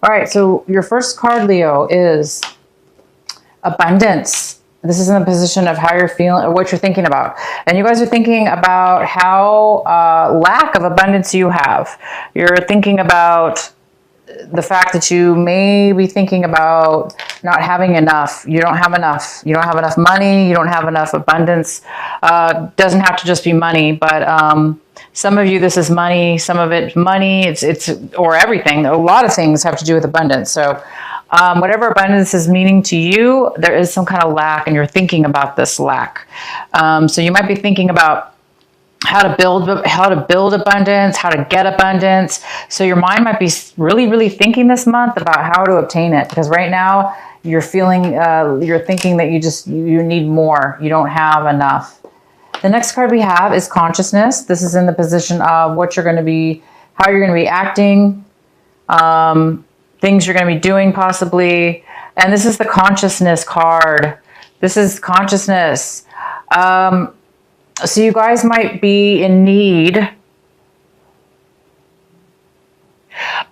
All right, so your first card, Leo, is abundance. This is in the position of how you're feeling or what you're thinking about. And you guys are thinking about how lack of abundance you have. You're thinking about the fact that you may be thinking about not having enough. You don't have enough. You don't have enough money. You don't have enough abundance. Doesn't have to just be money, but some of you, this is money. Some of it money. It's or everything. A lot of things have to do with abundance. So whatever abundance is meaning to you, there is some kind of lack, and you're thinking about this lack. So you might be thinking about how to build abundance, how to get abundance. So your mind might be really, really thinking this month about how to obtain it, because right now you're feeling, you're thinking that you need more. You don't have enough. The next card we have is consciousness. This is in the position of what you're going to be, how you're going to be acting, things you're going to be doing possibly. And this is the consciousness card. This is consciousness. So you guys might be in need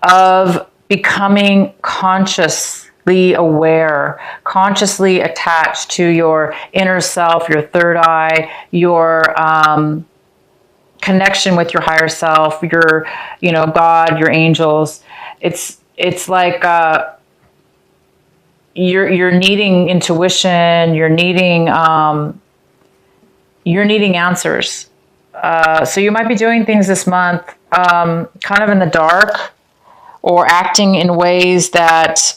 of becoming consciously aware, consciously attached to your inner self, your third eye, your connection with your higher self, your, God, your angels. It's like you're needing intuition. You're needing answers. So you might be doing things this month kind of in the dark, or acting in ways that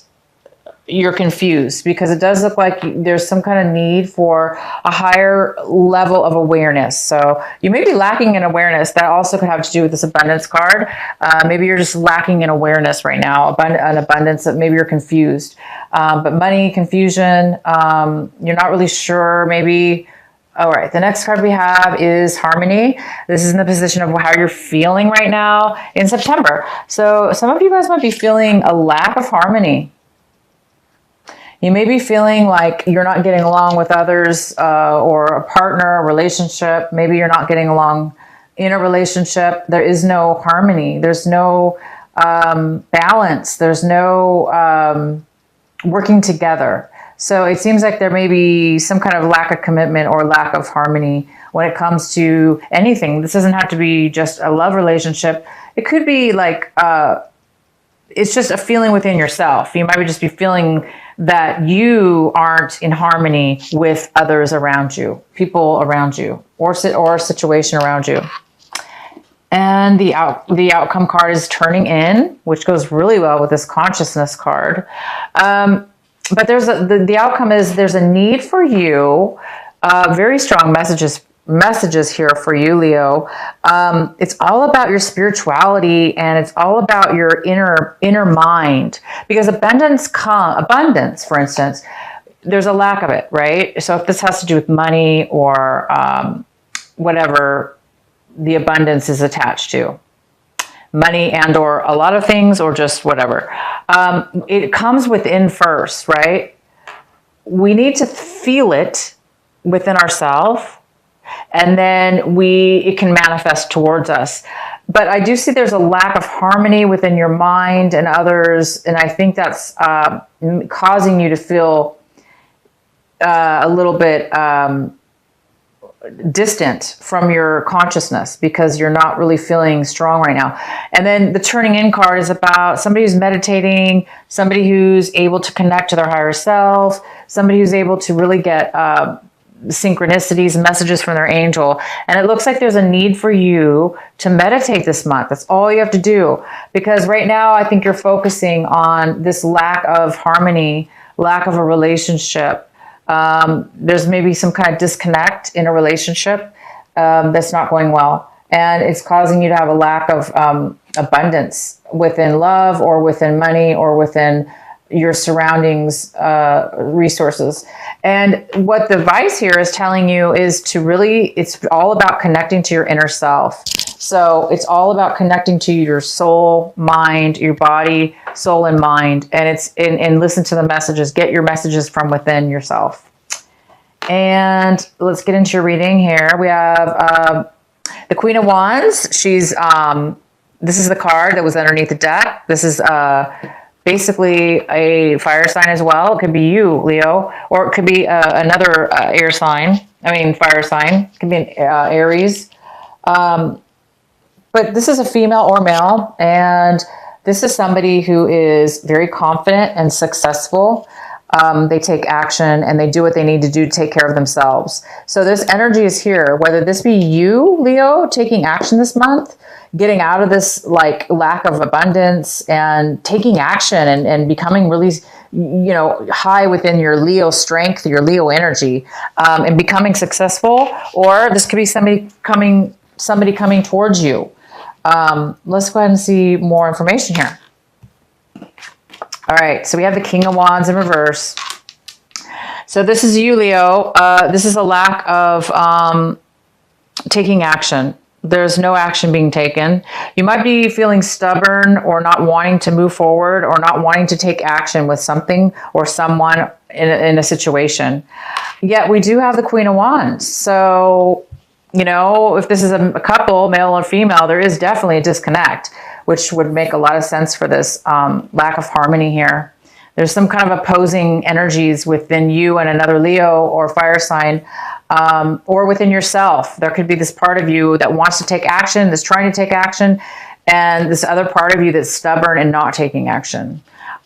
you're confused, because it does look like there's some kind of need for a higher level of awareness. So you may be lacking in awareness. That also could have to do with this abundance card. Maybe you're just lacking in awareness right now, an abundance that maybe you're confused. But money, confusion, you're not really sure, maybe. All right, the next card we have is harmony. This is in the position of how you're feeling right now in September. So some of you guys might be feeling a lack of harmony. You may be feeling like you're not getting along with others, or a partner, a relationship. Maybe you're not getting along in a relationship. There is no harmony. There's no balance. There's no working together. So it seems like there may be some kind of lack of commitment or lack of harmony when it comes to anything. This doesn't have to be just a love relationship. It could be like, it's just a feeling within yourself. You might just be feeling that you aren't in harmony with others around you, people around you, or a situation around you. And the outcome card is turning in, which goes really well with this consciousness card. But the outcome is there's a need for you, very strong messages here for you, Leo. It's all about your spirituality, and it's all about your inner mind, because abundance, for instance, there's a lack of it, right? So if this has to do with money or whatever the abundance is attached to, money and or a lot of things, or just whatever. It comes within first, right? We need to feel it within ourselves, and then it can manifest towards us. But I do see there's a lack of harmony within your mind and others, and I think that's causing you to feel a little bit distant from your consciousness, because you're not really feeling strong right now. And then the turning in card is about somebody who's meditating, somebody who's able to connect to their higher self, somebody who's able to really get synchronicities and messages from their angel. And it looks like there's a need for you to meditate this month. That's all you have to do, because right now I think you're focusing on this lack of harmony, lack of a relationship. There's maybe some kind of disconnect in a relationship that's not going well, and it's causing you to have a lack of abundance within love, or within money, or within your surroundings, resources. And what the advice here is telling you is to really, it's all about connecting to your inner self. So it's all about connecting to your soul, mind, your body, soul and mind. And and listen to the messages, get your messages from within yourself. And let's get into your reading here. We have the Queen of Wands. She's, this is the card that was underneath the deck. This is basically a fire sign as well. It could be you, Leo, or it could be another air sign. I mean, fire sign. It could be an Aries. But this is a female or male, and this is somebody who is very confident and successful. They take action and they do what they need to do to take care of themselves. So this energy is here, whether this be you, Leo, taking action this month, getting out of this like lack of abundance and taking action and becoming really, high within your Leo strength, your Leo energy, and becoming successful. Or this could be somebody coming towards you. Let's go ahead and see more information here. All right, so we have the King of Wands in reverse. So this is you, Leo. This is a lack of taking action. There's no action being taken. You might be feeling stubborn or not wanting to move forward or not wanting to take action with something or someone in a situation. Yet we do have the Queen of Wands. So, if this is a couple, male or female, there is definitely a disconnect, which would make a lot of sense for this lack of harmony here. There's some kind of opposing energies within you and another Leo or fire sign, or within yourself. There could be this part of you that wants to take action, that's trying to take action, and this other part of you that's stubborn and not taking action.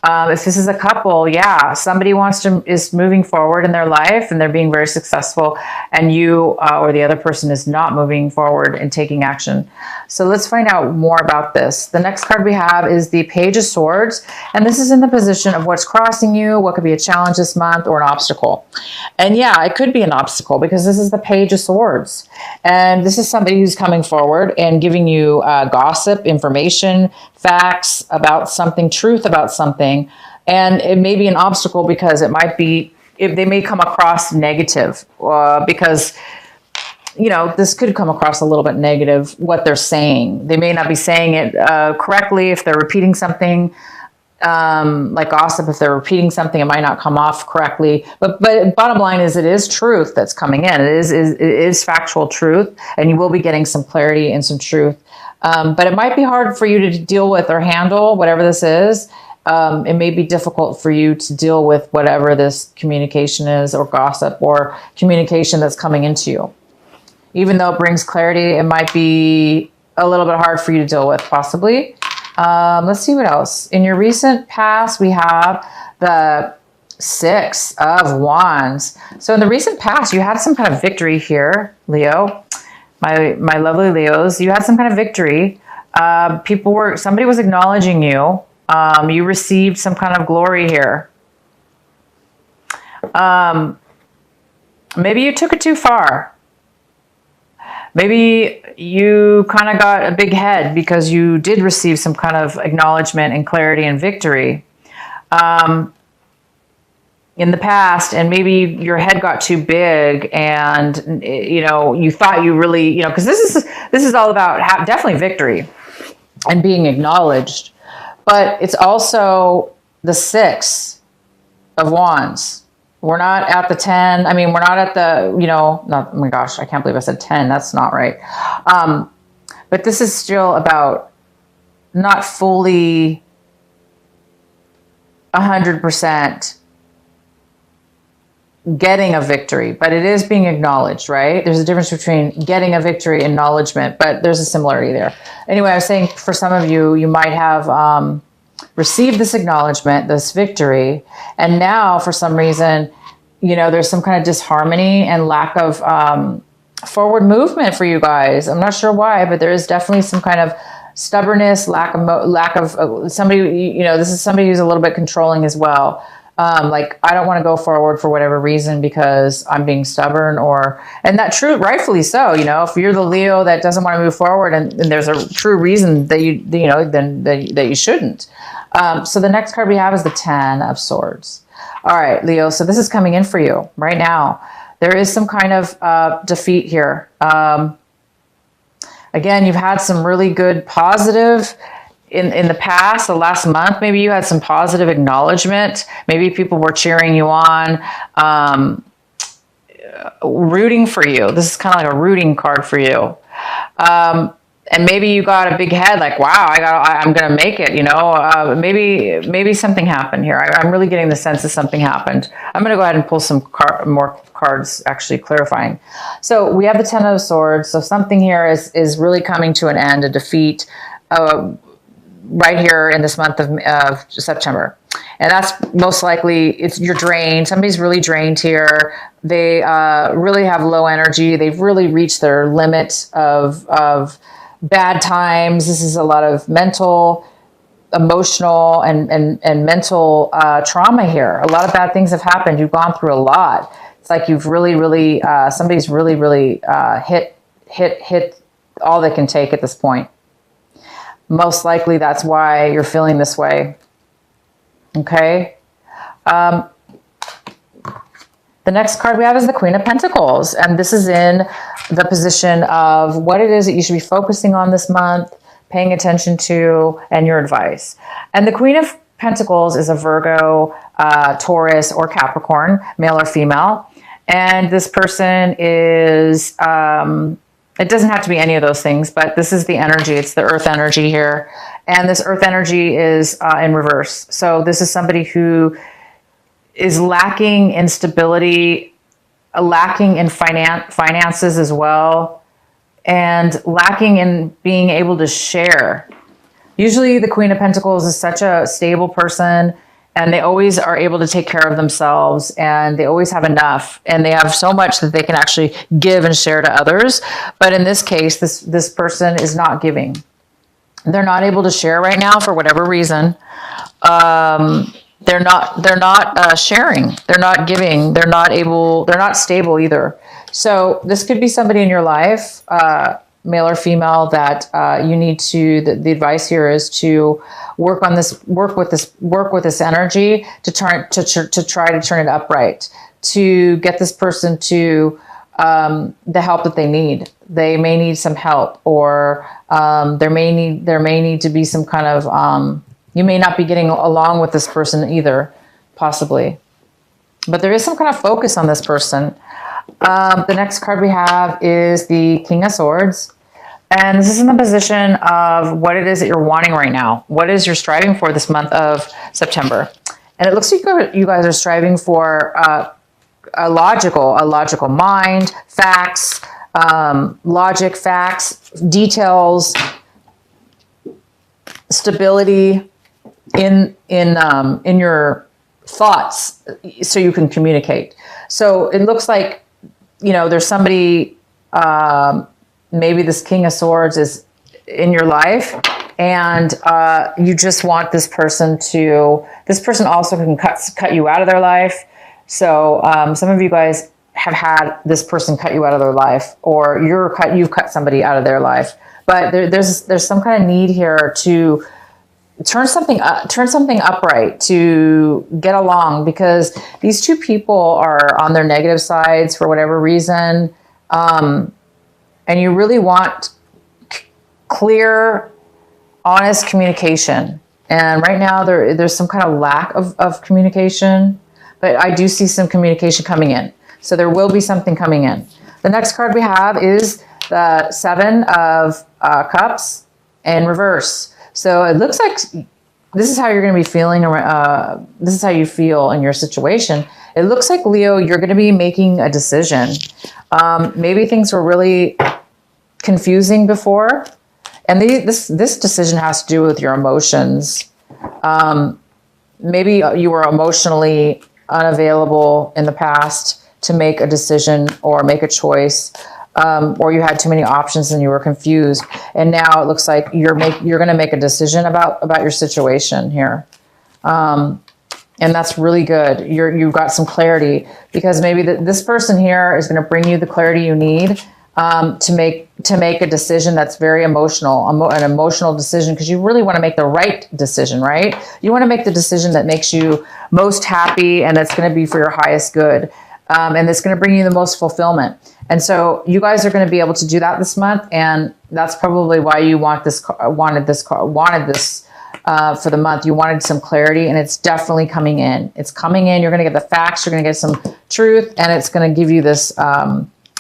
If this is a couple, yeah, somebody is moving forward in their life and they're being very successful, and you or the other person is not moving forward and taking action. So let's find out more about this. The next card we have is the Page of Swords, and this is in the position of what's crossing you, what could be a challenge this month or an obstacle. And yeah, it could be an obstacle because this is the Page of Swords, and this is somebody who's coming forward and giving you gossip, information, facts about something, truth about something. And it may be an obstacle because they may come across negative because, this could come across a little bit negative, what they're saying. They may not be saying it correctly. If they're repeating something, like gossip, if they're repeating something, it might not come off correctly. But bottom line is it is truth that's coming in. It is factual truth, and you will be getting some clarity and some truth. But it might be hard for you to deal with or handle whatever this is. It may be difficult for you to deal with whatever this communication is, or gossip, or communication that's coming into you. Even though it brings clarity, it might be a little bit hard for you to deal with, possibly. Let's see what else. In your recent past, we have the Six of Wands. So in the recent past, you had some kind of victory here, Leo. My lovely Leos, you had some kind of victory. Somebody was acknowledging you. You received some kind of glory here. Maybe you took it too far. Maybe you kind of got a big head because you did receive some kind of acknowledgement and clarity and victory in the past, and maybe your head got too big, and you thought you really, because this is all about definitely victory and being acknowledged, but it's also the Six of Wands. We're not at the 10. I mean, we're not at the, not, oh my gosh, I can't believe I said 10. That's not right. But this is still about not fully 100% getting a victory, but it is being acknowledged, right? There's a difference between getting a victory and acknowledgement, but there's a similarity there. Anyway, I was saying for some of you, you might have received this acknowledgement, this victory, and now for some reason, there's some kind of disharmony and lack of forward movement for you guys. I'm not sure why, but there is definitely some kind of stubbornness, lack of somebody, this is somebody who's a little bit controlling as well. Like, I don't want to go forward for whatever reason because I'm being stubborn, and that true, rightfully so. If you're the Leo that doesn't want to move forward, and there's a true reason that that you shouldn't. So the next card we have is the Ten of Swords. All right, Leo. So this is coming in for you right now. There is some kind of defeat here. Again, you've had some really good positive. In the past, the last month, maybe you had some positive acknowledgement. Maybe people were cheering you on, rooting for you. This is kind of like a rooting card for you. and maybe you got a big head, like, wow, I'm going to make it, you know, maybe something happened here. I'm really getting the sense that something happened. I'm going to go ahead and pull some more cards, actually clarifying. So we have the Ten of Swords. So something here is really coming to an end, a defeat, right here in this month of September. And that's most likely, you're drained. Somebody's really drained here. They really have low energy. They've really reached their limit of bad times. This is a lot of mental, emotional, and mental trauma here. A lot of bad things have happened. You've gone through a lot. It's like you've really, somebody's really hit all they can take at this point. Most likely that's why you're feeling this way. Okay. The next card we have is the Queen of Pentacles. And this is in the position of what it is that you should be focusing on this month, paying attention to, and your advice. And the Queen of Pentacles is a Virgo, Taurus, or Capricorn, male or female. And this person is, it doesn't have to be any of those things, but this is the energy. It's the earth energy here. And this earth energy is in reverse. So this is somebody who is lacking in stability, lacking in finances as well, and lacking in being able to share. Usually the Queen of Pentacles is such a stable person, and they always are able to take care of themselves, and they always have enough, and they have so much that they can actually give and share to others. But in this case, this person is not giving. They're not able to share right now for whatever reason. They're not sharing. They're not giving. They're not stable either. So this could be somebody in your life, male or female, that you need to, the advice here is to work with this energy to try to turn it upright, to get this person to the help that they need. They may need some help, or there may need to be some kind of, you may not be getting along with this person either, possibly. But there is some kind of focus on this person. The next card we have is the King of Swords. And this is in the position of what it is that you're wanting right now. What is you're striving for this month of September? And it looks like you guys are striving for a logical mind, facts, logic, facts, details, stability in your thoughts, so you can communicate. So it looks like, you know, there's somebody, maybe this King of Swords is in your life, and you just want this person also can cut you out of their life. So some of you guys have had this person cut you out of their life, or you've cut somebody out of their life. But there's some kind of need here to turn something upright, to get along, because these two people are on their negative sides for whatever reason. And you really want clear, honest communication. And right now there's some kind of lack of communication, but I do see some communication coming in. So there will be something coming in. The next card we have is the Seven of Cups in reverse. So it looks like this is how you're going to be feeling. This is how you feel in your situation. It looks like, Leo, you're going to be making a decision. Maybe things were really confusing before. And this decision has to do with your emotions. Maybe you were emotionally unavailable in the past to make a decision or make a choice. Or you had too many options and you were confused. And now it looks like you're going to make a decision about your situation here. And that's really good. You've got some clarity, because maybe this person here is going to bring you the clarity you need to make a decision that's very emotional, an emotional decision, because you really want to make the right decision, right? You want to make the decision that makes you most happy, and that's going to be for your highest good. And it's going to bring you the most fulfillment. And so you guys are going to be able to do that this month. And that's probably why you wanted this for the month. You wanted some clarity, and it's definitely coming in. It's coming in. You're going to get the facts. You're going to get some truth, and it's going to give you this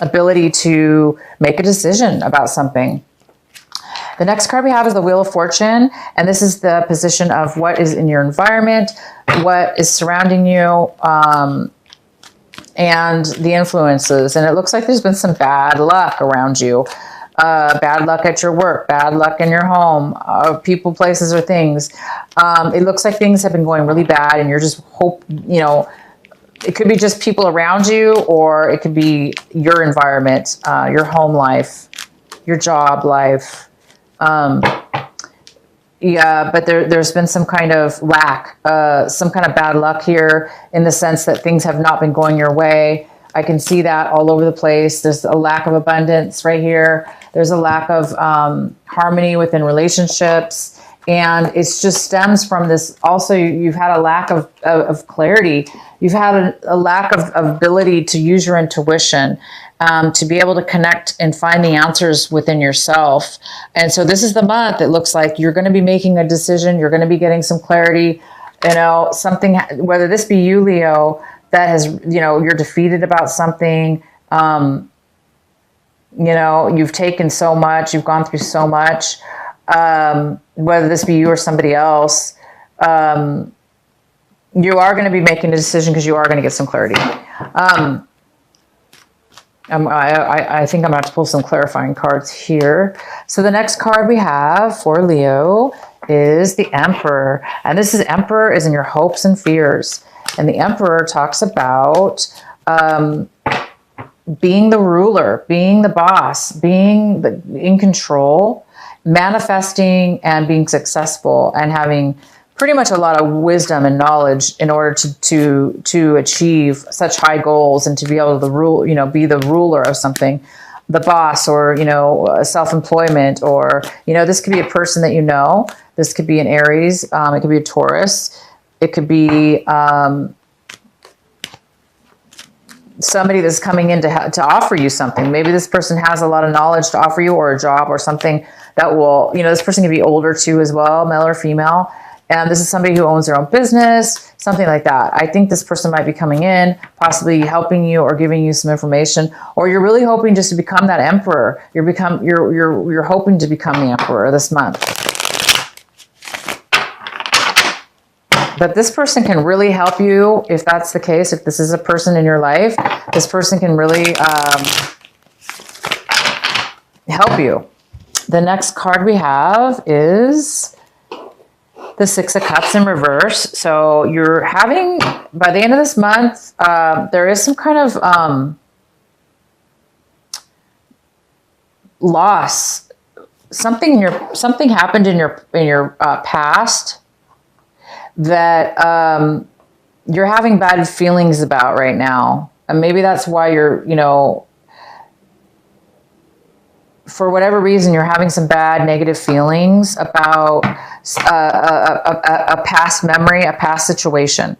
ability to make a decision about something. The next card we have is the Wheel of Fortune. And this is the position of what is in your environment, what is surrounding you, and the influences. And it looks like there's been some bad luck around you. Bad luck at your work, bad luck in your home, people, places, or things. It looks like things have been going really bad and you're just it could be just people around you, or it could be your environment, your home life, your job life. Yeah, but there's been some kind of lack, some kind of bad luck here in the sense that things have not been going your way. I can see that all over the place. There's a lack of abundance right here. There's a lack of harmony within relationships. And it just stems from this. Also, you've had a lack of clarity. You've had a lack of ability to use your intuition, to be able to connect and find the answers within yourself. And so this is the month. It looks like you're going to be making a decision. You're going to be getting some clarity. Something, whether this be you, Leo, that has, you're defeated about something. You've taken so much. You've gone through so much. Whether this be you or somebody else, you are going to be making a decision because you are going to get some clarity. I think I'm going to have to pull some clarifying cards here. So the next card we have for Leo is the Emperor. And this is Emperor is in your hopes and fears. And the Emperor talks about being the ruler, being the boss, being in control, manifesting and being successful, and having pretty much a lot of wisdom and knowledge in order to achieve such high goals and to be able to rule, be the ruler of something, the boss, or, self-employment, or, this could be a person that this could be an Aries, it could be a Taurus, it could be somebody that's coming in to offer you something. Maybe this person has a lot of knowledge to offer you, or a job, or something that will, this person can be older too as well, male or female. And this is somebody who owns their own business, something like that. I think this person might be coming in, possibly helping you or giving you some information, or you're really hoping just to become that Emperor. You're hoping to become the Emperor this month. But this person can really help you if that's the case. If this is a person in your life, this person can really help you. The next card we have is the Six of Cups in reverse. So you're having, by the end of this month, there is some kind of loss. Something happened in your past that you're having bad feelings about right now. And maybe that's why you're, for whatever reason, you're having some bad negative feelings about a past memory, a past situation.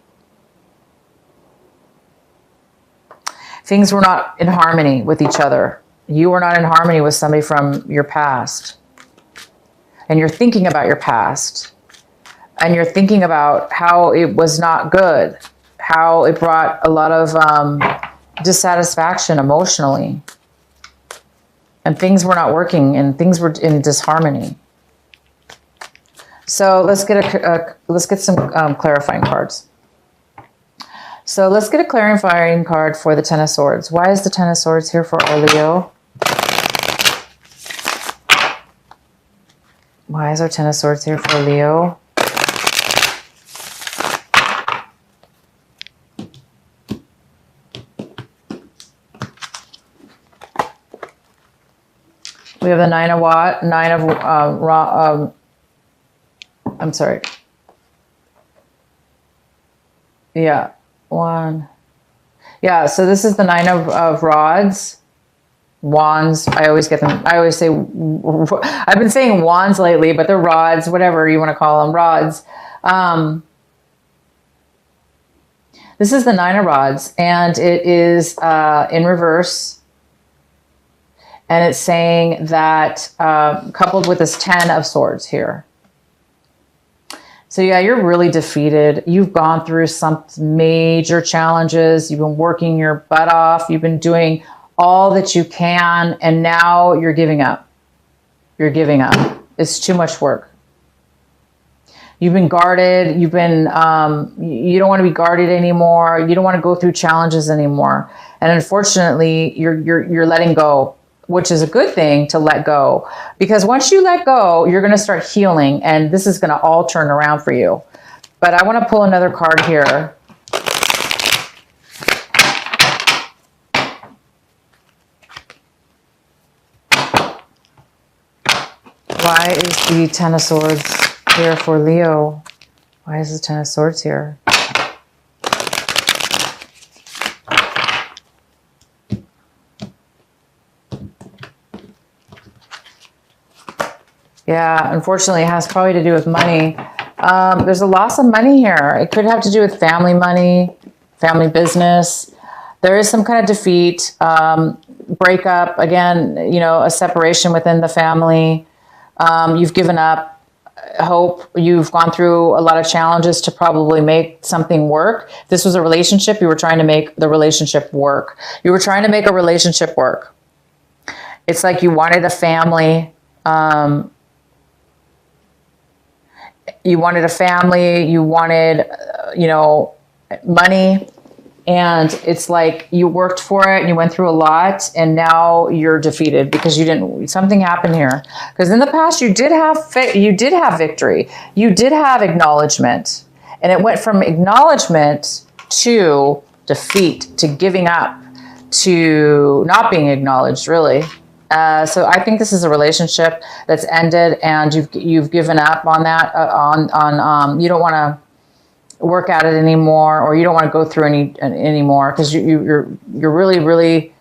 Things were not in harmony with each other. You were not in harmony with somebody from your past. And you're thinking about your past. And you're thinking about how it was not good, how it brought a lot of dissatisfaction emotionally. And things were not working, and things were in disharmony. So let's get some clarifying cards. So let's get a clarifying card for the Ten of Swords. Why is the Ten of Swords here for our Leo? Why is our Ten of Swords here for Leo? We have the I'm sorry. Yeah, one. Yeah, so this is the Nine of Rods. Wands. I always get them. I always say, I've been saying wands lately, but they're rods, whatever you want to call them, rods. This is the Nine of Rods, and it is in reverse. And it's saying that coupled with this Ten of Swords here. So yeah, you're really defeated. You've gone through some major challenges. You've been working your butt off. You've been doing all that you can. And now you're giving up. You're giving up. It's too much work. You've been guarded. You've been, you don't want to be guarded anymore. You don't want to go through challenges anymore. And unfortunately, you're letting go, which is a good thing to let go. Because once you let go, you're going to start healing, and this is going to all turn around for you. But I want to pull another card here. Why is the Ten of Swords here for Leo? Why is the Ten of Swords here? Yeah, unfortunately, it has probably to do with money. There's a loss of money here. It could have to do with family money, family business. There is some kind of defeat, breakup, again, you know, a separation within the family. You've given up hope. You've gone through a lot of challenges to probably make something work. If this was a relationship, you were trying to make the relationship work. You were trying to make a relationship work. It's like you wanted a family. You wanted a family. You wanted, you know, money. And it's like you worked for it and you went through a lot, and now you're defeated because you didn't, something happened here. Because in the past you did have victory. You did have acknowledgement, and it went from acknowledgement to defeat, to giving up, to not being acknowledged, really. So I think this is a relationship that's ended, and you've given up on that, you don't want to work at it anymore, or you don't want to go through anymore because you're really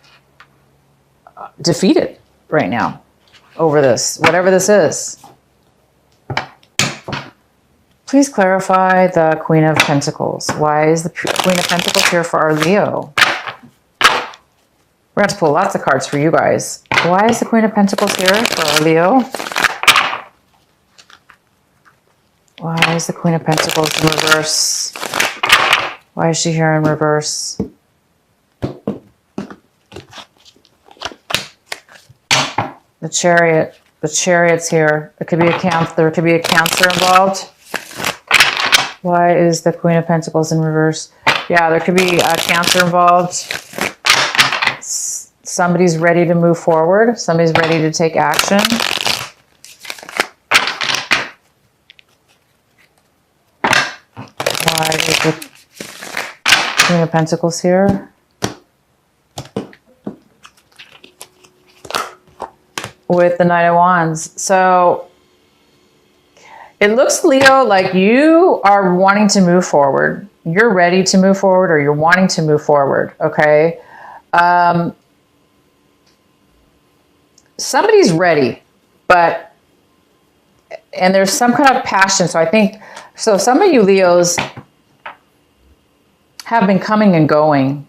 defeated right now over this, whatever this is. Please clarify the Queen of Pentacles. Why is the Queen of Pentacles here for our Leo? We're going to pull lots of cards for you guys. Why is the Queen of Pentacles here for our Leo? Why is the Queen of Pentacles in reverse? Why is she here in reverse? The Chariot. The Chariot's here. It could be there could be a Cancer involved. Why is the Queen of Pentacles in reverse? Yeah, there could be a Cancer involved. Somebody's ready to move forward. Somebody's ready to take action. Why is the Queen of Pentacles here? With the Knight of Wands. So it looks, Leo, like you are wanting to move forward. You're ready to move forward, or you're wanting to move forward, okay? Somebody's ready, and there's some kind of passion. So I think, so some of you Leos have been coming and going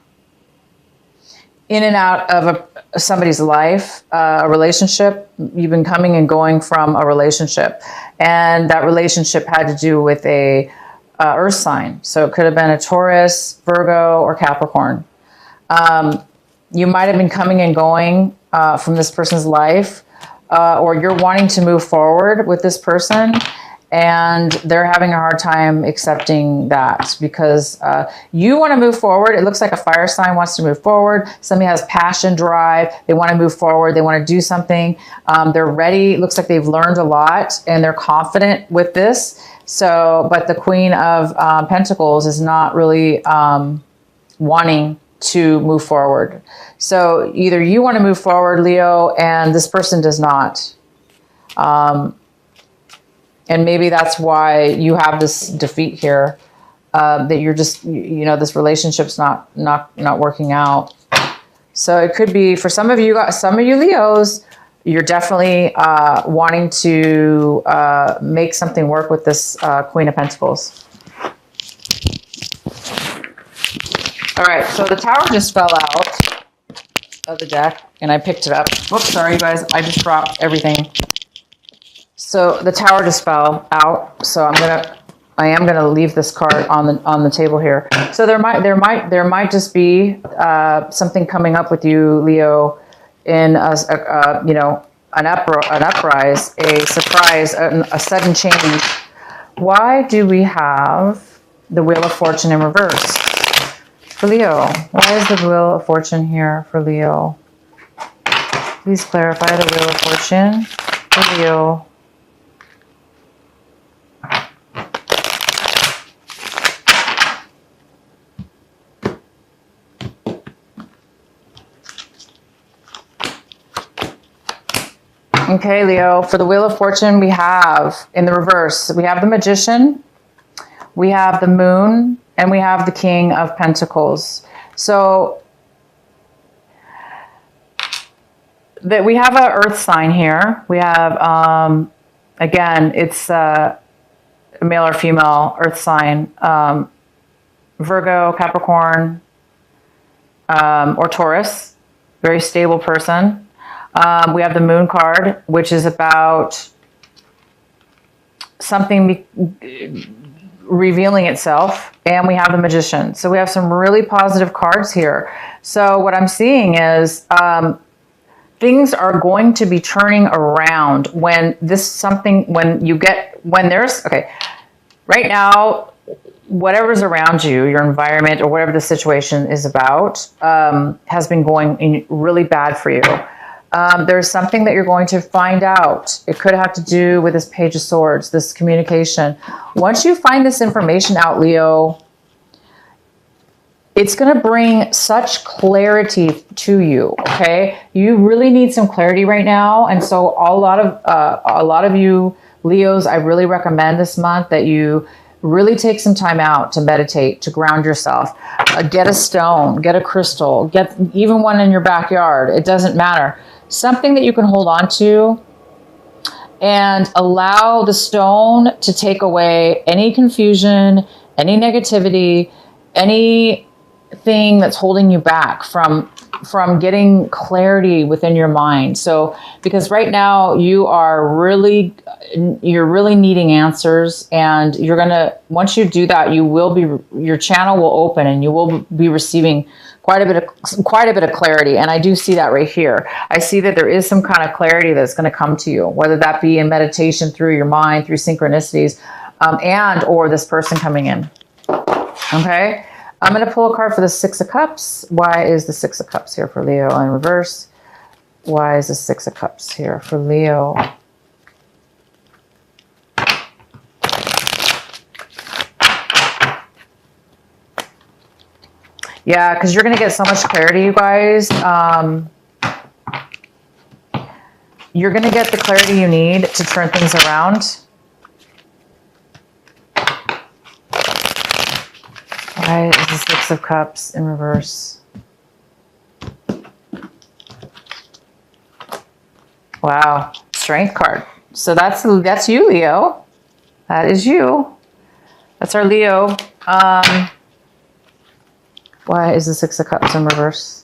in and out of somebody's life, a relationship. You've been coming and going from a relationship, and that relationship had to do with a earth sign. So it could have been a Taurus, Virgo, or Capricorn. You might have been coming and going from this person's life, or you're wanting to move forward with this person, and they're having a hard time accepting that because you want to move forward. It looks like a fire sign wants to move forward. Somebody has passion, drive. They want to move forward. They want to do something. They're ready. It looks like they've learned a lot, and they're confident with this. So, but the Queen of Pentacles is not really wanting to move forward. So either you want to move forward, Leo, and this person does not. And maybe that's why you have this defeat here, that you're just, you know, this relationship's not working out. So it could be for some of you Leos, you're definitely wanting to make something work with this Queen of Pentacles. All right, so the Tower just fell out of the deck, and I picked it up. Whoops, sorry, you guys. I just dropped everything. So the Tower just fell out. So I am gonna leave this card on the table here. So there might just be something coming up with you, Leo, in an uprise, a surprise, a sudden change. Why do we have the Wheel of Fortune in reverse for Leo? Why is the Wheel of Fortune here for Leo? Please clarify the Wheel of Fortune for Leo. Okay, Leo, for the Wheel of Fortune, we have, in the reverse, we have the Magician, we have the Moon, and we have the King of Pentacles. So, that we have an earth sign here. We have, again, it's a male or female earth sign, Virgo, Capricorn, or Taurus, very stable person. We have the Moon card, which is about something revealing itself. And we have the Magician. So we have some really positive cards here. So what I'm seeing is things are going to be turning around when right now, whatever's around you, your environment or whatever the situation is about, has been going really bad for you. There's something that you're going to find out. It could have to do with this Page of Swords, this communication. Once you find this information out, Leo, it's going to bring such clarity to you, okay? You really need some clarity right now. And so a lot of you Leos, I really recommend this month that you really take some time out to meditate, to ground yourself. Get a stone, get a crystal, get even one in your backyard. It doesn't matter. Something that you can hold on to and allow the stone to take away any confusion, any negativity, anything that's holding you back from getting clarity within your mind. So, because right now you're really needing answers, and once you do that, your channel will open and you will be receiving quite a bit of clarity. And I do see that right here. I see that there is some kind of clarity that's going to come to you, whether that be in meditation, through your mind, through synchronicities, and or this person coming in. Okay. I'm going to pull a card for the Six of Cups. Why is the Six of Cups here for Leo in reverse? Why is the Six of Cups here for Leo? Yeah, because you're going to get so much clarity, you guys. You're going to get the clarity you need to turn things around. Why is the Six of Cups in reverse? Wow, Strength card. So that's you, Leo. That is you. That's our Leo. Why is the Six of Cups in reverse?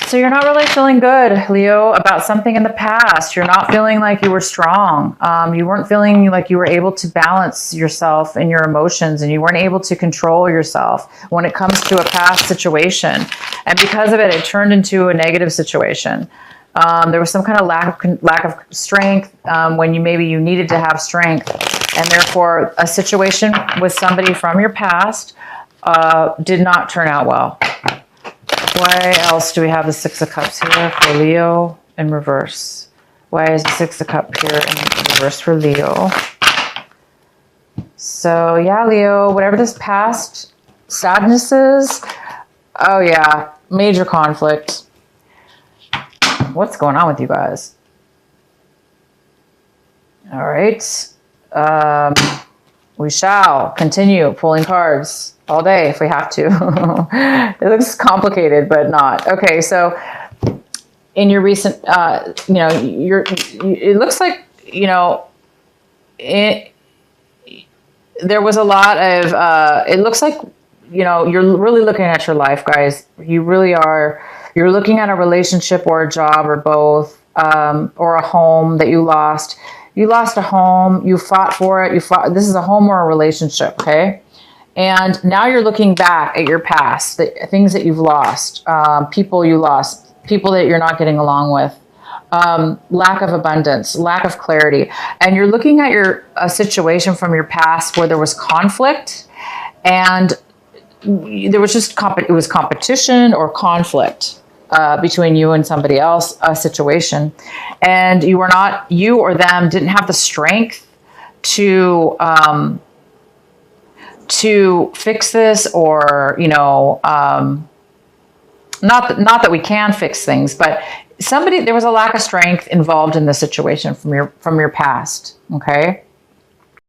So you're not really feeling good, Leo, about something in the past. You're not feeling like you were strong. You weren't feeling like you were able to balance yourself and your emotions, and you weren't able to control yourself when it comes to a past situation. And because of it, it turned into a negative situation. There was some kind of lack of strength when you needed to have strength. And therefore, a situation with somebody from your past did not turn out well. Why else do we have the Six of Cups here for Leo in reverse? Why is the Six of Cups here in reverse for Leo? So yeah, Leo, whatever this past sadness is, oh yeah, major conflict. What's going on with you guys? All right. We shall continue pulling cards all day if we have to. It looks complicated, but not. Okay, so in your recent, it looks like, there was a lot of, it looks like, you're really looking at your life, guys. You really are. You're looking at a relationship or a job or both, or a home that you lost. You lost a home. You fought for it. This is a home or a relationship, okay? And now you're looking back at your past, the things that you've lost, people you lost, people that you're not getting along with. lack of abundance, lack of clarity. And you're looking at a situation from your past where there was conflict and there was just it was competition or conflict between you and somebody else, a situation, and you or them didn't have the strength to fix this, or not that we can fix things, but there was a lack of strength involved in the situation from your past. Okay.